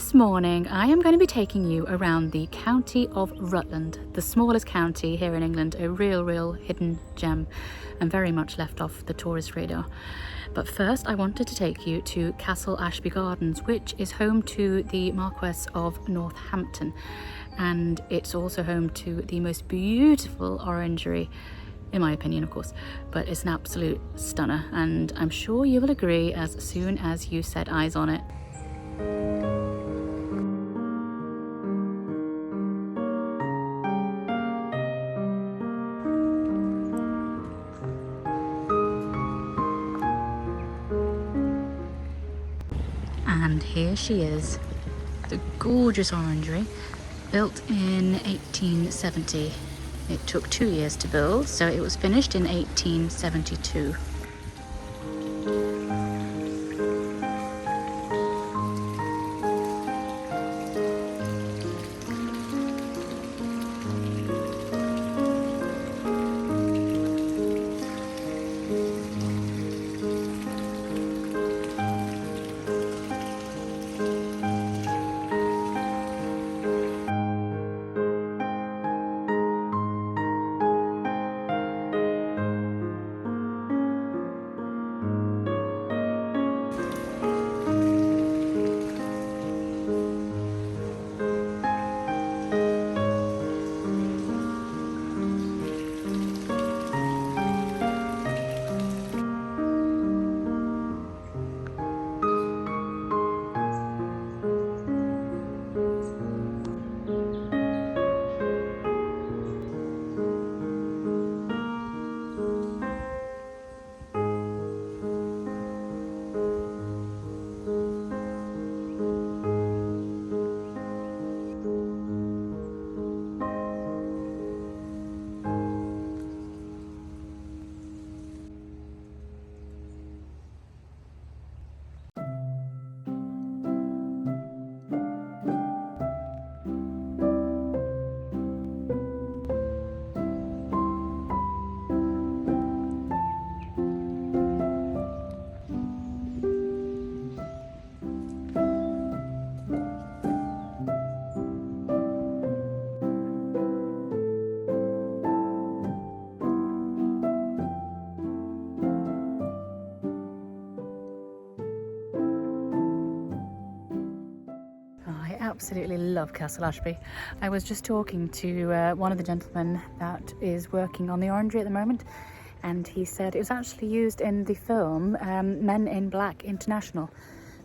This morning I am going to be taking you around the county of Rutland, the smallest county here in England, a real hidden gem and very much left off the tourist radar. But first I wanted to take you to Castle Ashby Gardens, which is home to the Marquess of Northampton, and it's also home to the most beautiful orangery, in my opinion of course, but it's an absolute stunner, and I'm sure you will agree as soon as you set eyes on it. And here she is, the gorgeous orangery, built in 1870. It took 2 years to build, so it was finished in 1872. Absolutely love Castle Ashby. I was just talking to one of the gentlemen that is working on the orangery at the moment, and he said it was actually used in the film Men in Black International,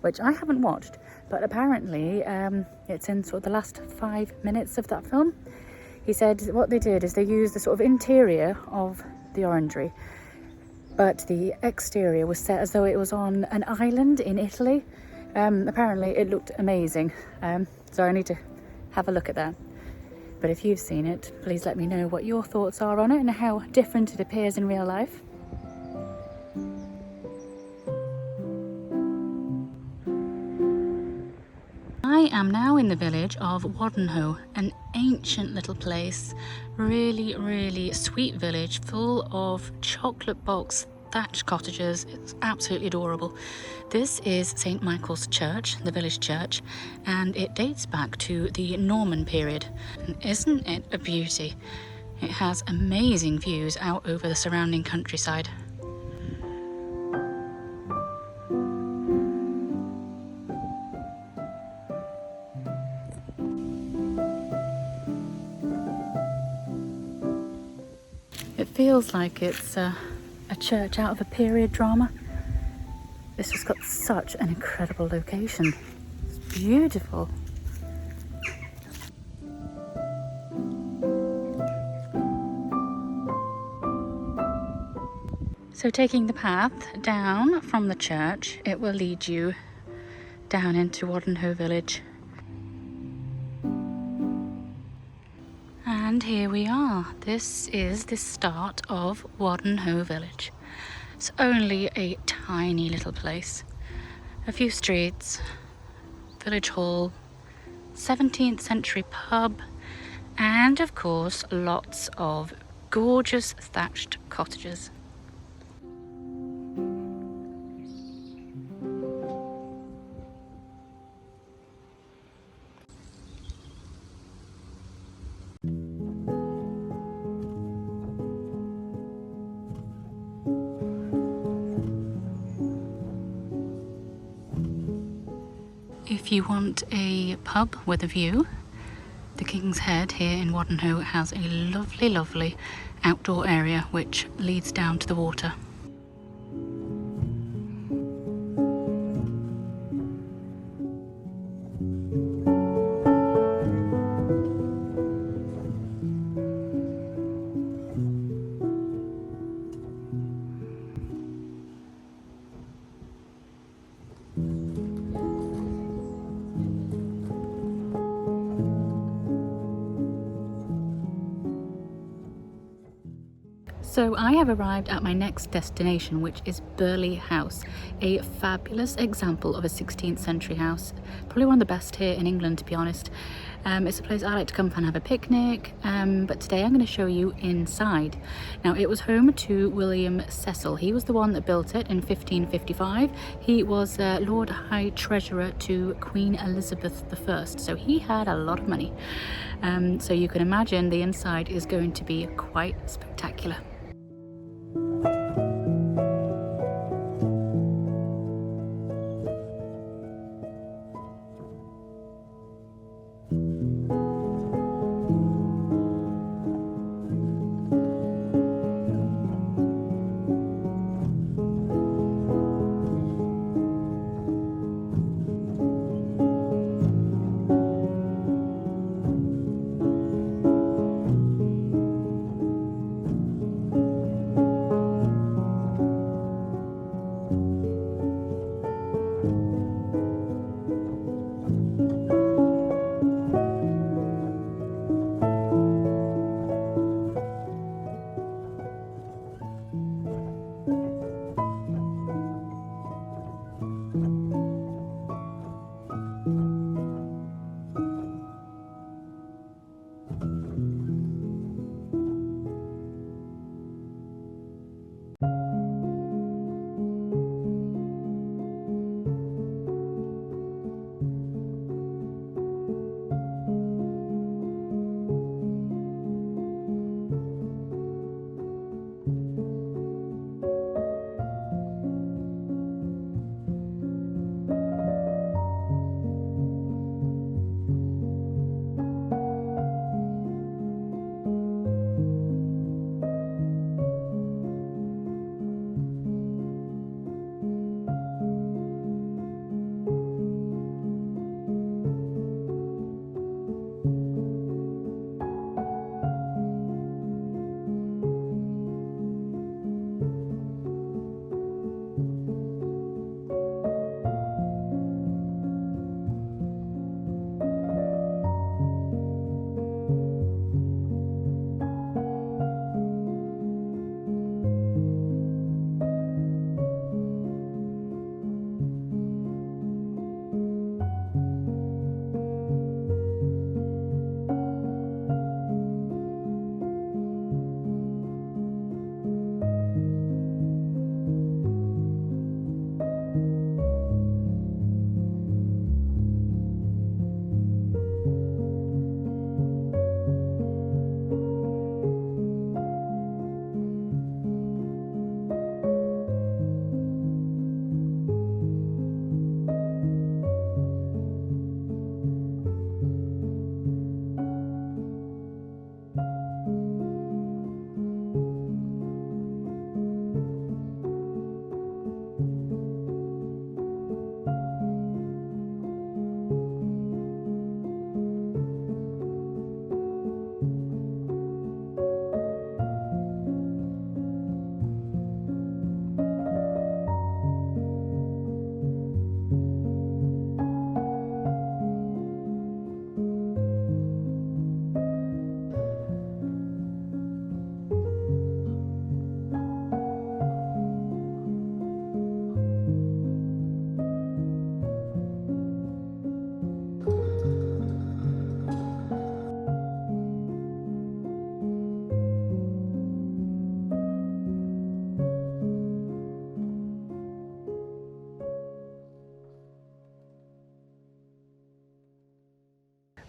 which I haven't watched, but apparently it's in sort of the last 5 minutes of that film. He said what they did is they used the sort of interior of the orangery, but the exterior was set as though it was on an island in Italy. Apparently it looked amazing, so I need to have a look at that. But if you've seen it, please let me know what your thoughts are on it and how different it appears in real life. I am now in the village of Wadenhoe, an ancient little place, really sweet village full of chocolate box thatched cottages. It's absolutely adorable. This is St. Michael's Church, the village church, and it dates back to the Norman period. And isn't it a beauty? It has amazing views out over the surrounding countryside. It feels like it's a church out of a period drama. It's just got such an incredible location. It's beautiful. So taking the path down from the church, it will lead you down into Wadenhoe village. And here we are. This is the start of Wadenhoe village. It's only a tiny little place. A few streets, village hall, 17th century pub, and of course lots of gorgeous thatched cottages. If you want a pub with a view, the King's Head here in Wadenhoe has a lovely, lovely outdoor area which leads down to the water. So I have arrived at my next destination, which is Burley House, a fabulous example of a 16th century house. Probably one of the best here in England, to be honest. It's a place I like to come and have a picnic, but today I'm going to show you inside. Now, it was home to William Cecil. He was the one that built it in 1555. He was Lord High Treasurer to Queen Elizabeth I, so he had a lot of money. So you can imagine the inside is going to be quite spectacular.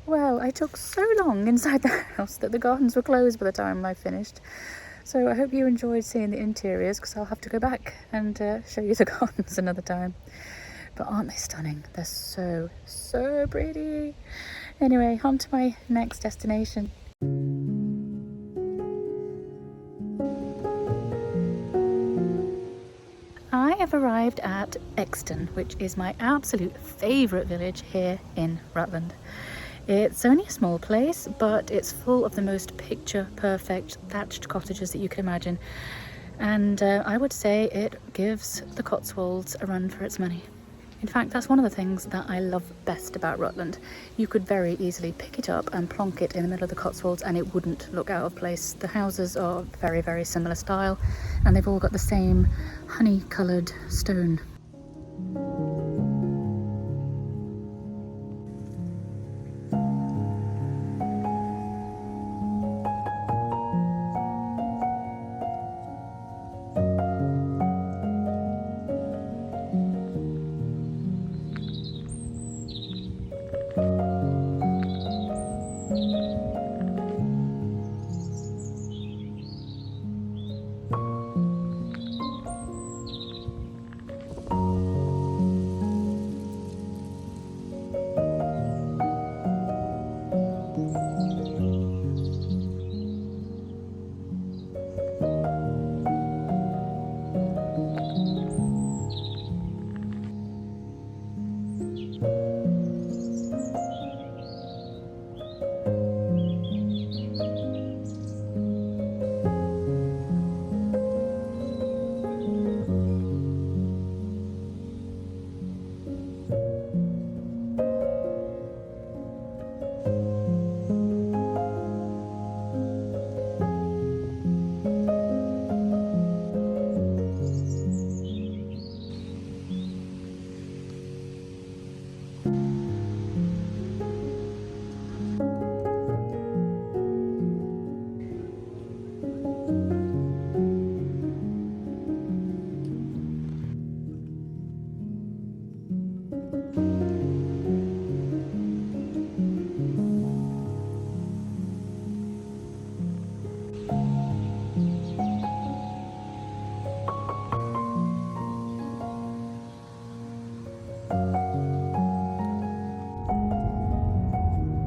Well, I took so long inside the house that the gardens were closed by the time I finished. So I hope you enjoyed seeing the interiors, because I'll have to go back and show you the gardens another time. But but aren't they stunning? They're so, so pretty. Anyway, on to my next destination. I have arrived at Exton, which is my absolute favourite village here in Rutland. It's only a small place, but it's full of the most picture-perfect thatched cottages that you can imagine. And I would say it gives the Cotswolds a run for its money. In fact, that's one of the things that I love best about Rutland. You could very easily pick it up and plonk it in the middle of the Cotswolds and it wouldn't look out of place. The houses are very, very similar style and they've all got the same honey-coloured stone.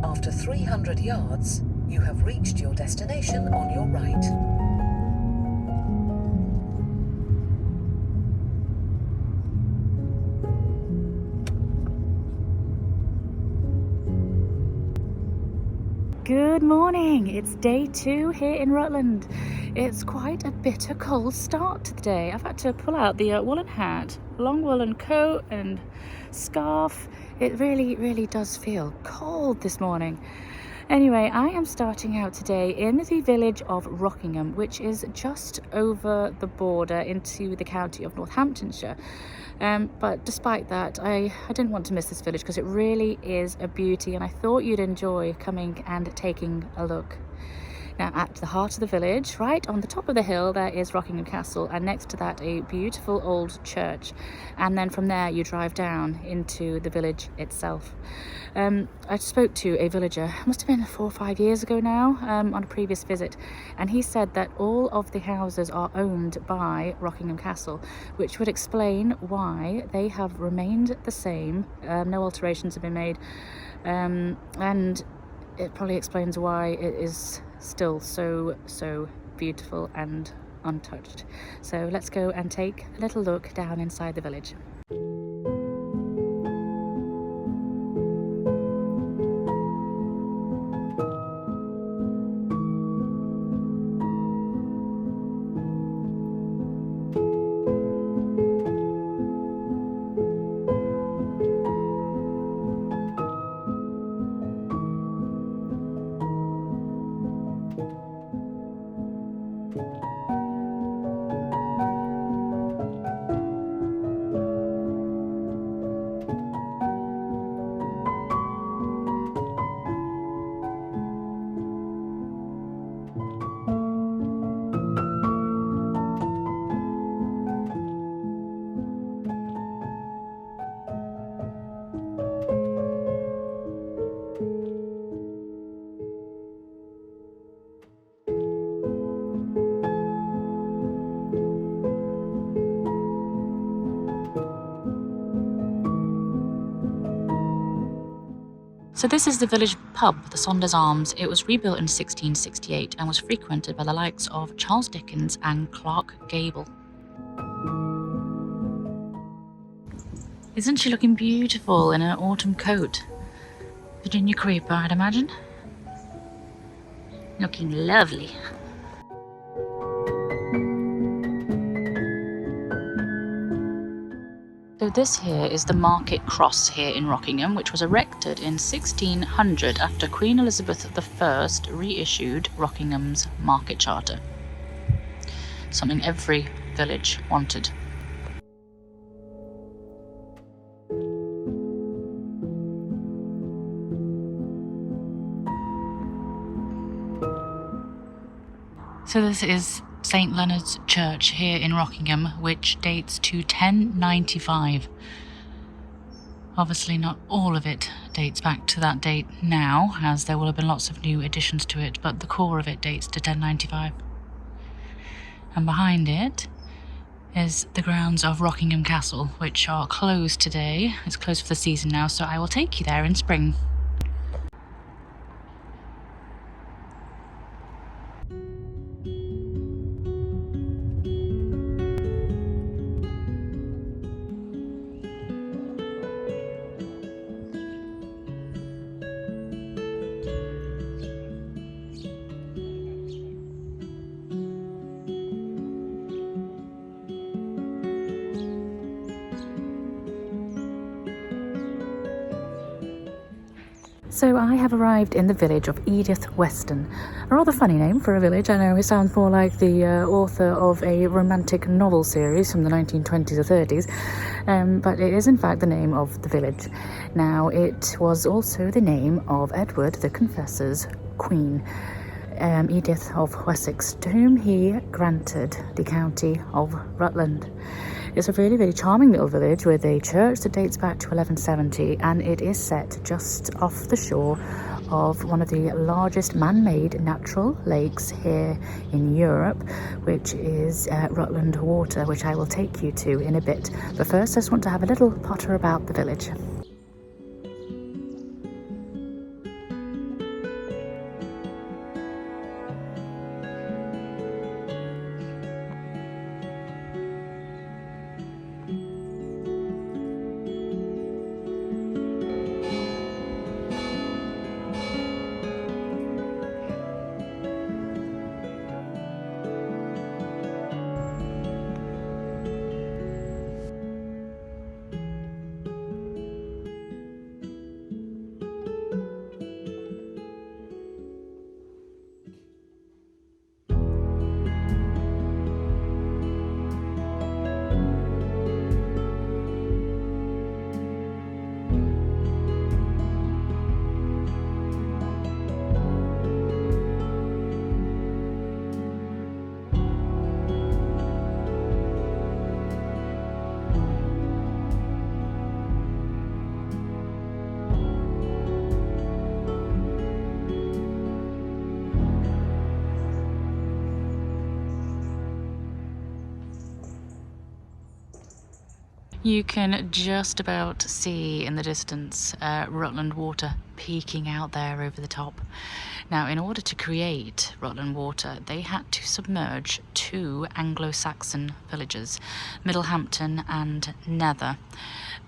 After 300 yards, you have reached your destination on your right. Good morning, it's day 2 here in Rutland. It's quite a bitter cold start to the day. I've had to pull out the woolen hat, long woolen coat and scarf. It really does feel cold this morning. Anyway, I am starting out today in the village of Rockingham, which is just over the border into the county of Northamptonshire. But despite that, I didn't want to miss this village because it really is a beauty and I thought you'd enjoy coming and taking a look. Now, at the heart of the village, right on the top of the hill, there is Rockingham Castle, and next to that a beautiful old church, and then from there you drive down into the village itself. I spoke to a villager, must have been 4 or 5 years ago now, on a previous visit, and he said that all of the houses are owned by Rockingham Castle, which would explain why they have remained the same. No alterations have been made, and it probably explains why it is still so beautiful and untouched. So let's go and take a little look down inside the village. So this is the village pub, the Saunders Arms. It was rebuilt in 1668 and was frequented by the likes of Charles Dickens and Clark Gable. Isn't she looking beautiful in her autumn coat? Virginia Creeper, I'd imagine. Looking lovely. So this here is the Market Cross here in Rockingham, which was erected in 1600 after Queen Elizabeth I reissued Rockingham's market charter. Something every village wanted. So this is St Leonard's Church here in Rockingham, which dates to 1095. Obviously not all of it dates back to that date now, as there will have been lots of new additions to it, but the core of it dates to 1095. And behind it is the grounds of Rockingham Castle, which are closed today. It's closed for the season now, so I will take you there in spring. So I have arrived in the village of Edith Weston. A rather funny name for a village. I know it sounds more like the author of a romantic novel series from the 1920s or 30s, but it is in fact the name of the village. Now, it was also the name of Edward the Confessor's queen, Edith of Wessex, to whom he granted the county of Rutland. It's a really, really charming little village with a church that dates back to 1170, and it is set just off the shore of one of the largest man-made natural lakes here in Europe, which is Rutland Water, which I will take you to in a bit. But first, I just want to have a little potter about the village. You can just about see in the distance Rutland Water peeking out there over the top. Now, in order to create Rutland Water, they had to submerge two Anglo-Saxon villages, Middlehampton and Nether.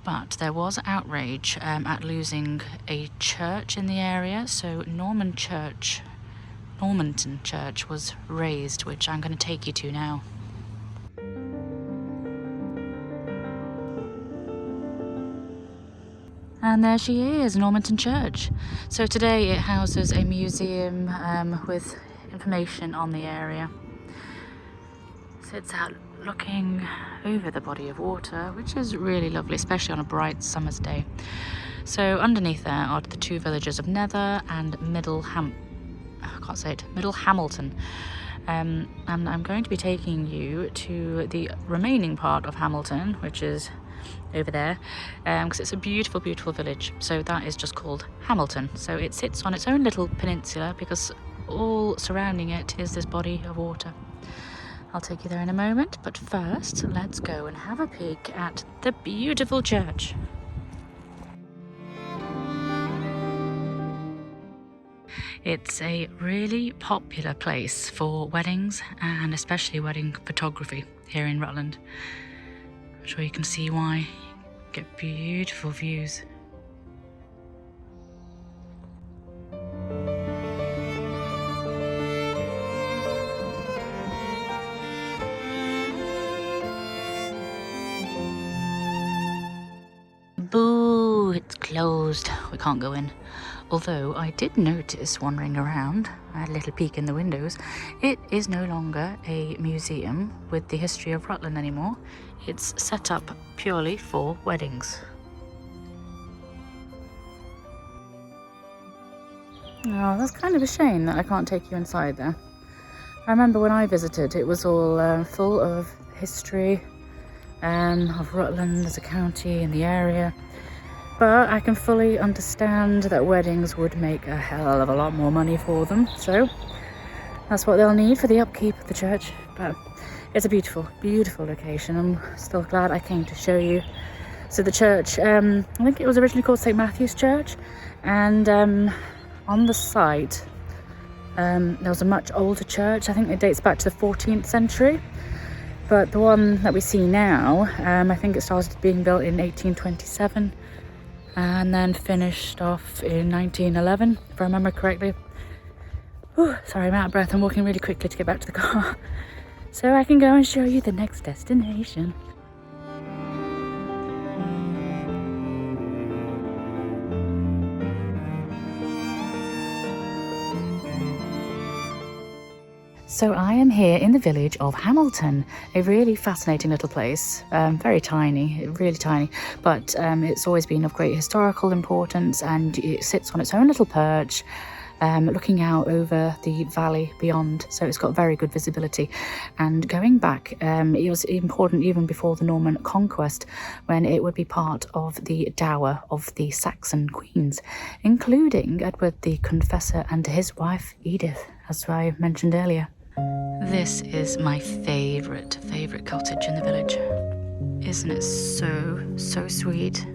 But there was outrage at losing a church in the area, so Normanton Church was raised, which I'm going to take you to now. And there she is, Normanton Church. So today it houses a museum with information on the area. Sits out looking over the body of water, which is really lovely, especially on a bright summer's day. So underneath there are the two villages of Nether and Middle Hambleton. And I'm going to be taking you to the remaining part of Hambleton, which is over there, because it's a beautiful, beautiful village. So that is just called Hambleton. So it sits on its own little peninsula because all surrounding it is this body of water. I'll take you there in a moment, but first let's go and have a peek at the beautiful church. It's a really popular place for weddings and especially wedding photography here in Rutland. I'm sure you can see why. Get beautiful views. Boo, it's closed. We can't go in. Although I did notice wandering around, I had a little peek in the windows, it is no longer a museum with the history of Rutland anymore. It's set up purely for weddings. Oh, that's kind of a shame that I can't take you inside there. I remember when I visited, it was all full of history of Rutland as a county in the area. But I can fully understand that weddings would make a hell of a lot more money for them. So that's what they'll need for the upkeep of the church. But it's a beautiful, beautiful location. I'm still glad I came to show you. So the church, I think it was originally called St. Matthew's Church. And on the site, there was a much older church. I think it dates back to the 14th century. But the one that we see now, I think it started being built in 1827. And then finished off in 1911, if I remember correctly. Ooh, sorry, I'm out of breath. I'm walking really quickly to get back to the car. So I can go and show you the next destination. So I am here in the village of Hambleton, a really fascinating little place, very tiny, really tiny, but it's always been of great historical importance, and it sits on its own little perch, looking out over the valley beyond, so it's got very good visibility. And going back, it was important even before the Norman conquest, when it would be part of the dower of the Saxon queens, including Edward the Confessor and his wife Edith, as I mentioned earlier. This is my favourite cottage in the village. Isn't it so sweet?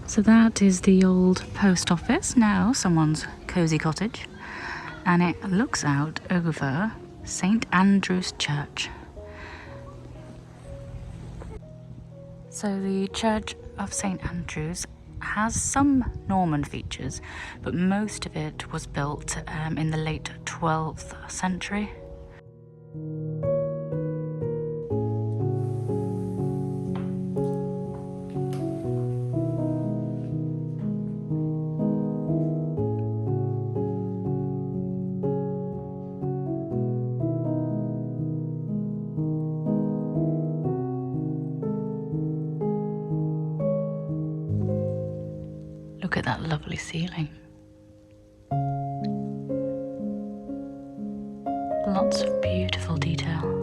So that is the old post office, now someone's cosy cottage, and it looks out over St. Andrew's Church. So the Church of St. Andrew's has some Norman features, but most of it was built in the late 12th century. Look at that lovely ceiling. Lots of beautiful detail.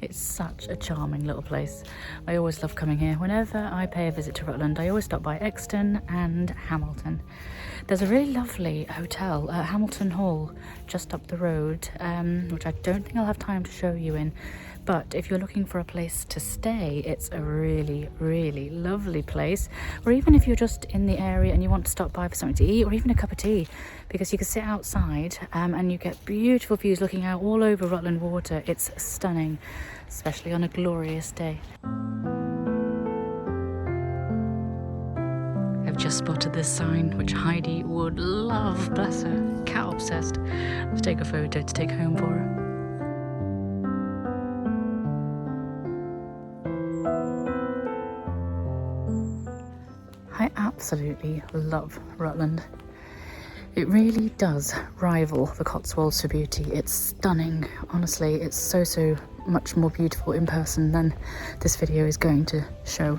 It's such a charming little place. I always love coming here. Whenever I pay a visit to Rutland, I always stop by Exton and Hambleton. There's a really lovely hotel at Hambleton Hall just up the road, which I don't think I'll have time to show you in. But if you're looking for a place to stay, it's a really, really lovely place. Or even if you're just in the area and you want to stop by for something to eat, or even a cup of tea, because you can sit outside and you get beautiful views looking out all over Rutland Water. It's stunning, especially on a glorious day. A I've just spotted this sign, which Heidi would love, bless her, cat obsessed. Let's take a photo to take home for her. I absolutely love Rutland. It really does rival the Cotswolds for beauty. It's stunning. Honestly, it's so much more beautiful in person than this video is going to show.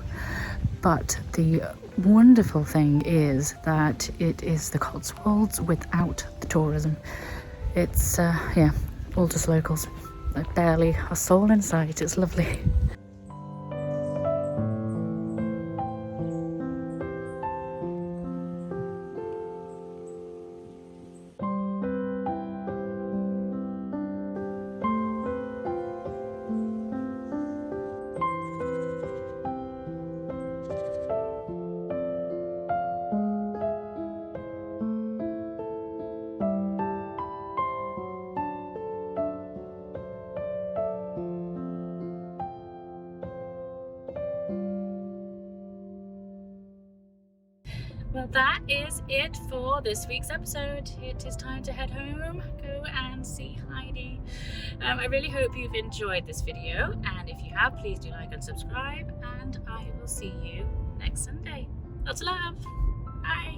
But the wonderful thing is that it is the Cotswolds without the tourism. It's, yeah, all just locals. Like barely a soul in sight. It's lovely. Well, that is it for this week's episode. It is time to head home, go and see Heidi. I really hope you've enjoyed this video, and if you have, please do like and subscribe, and I will see you next Sunday. Lots of love. Bye.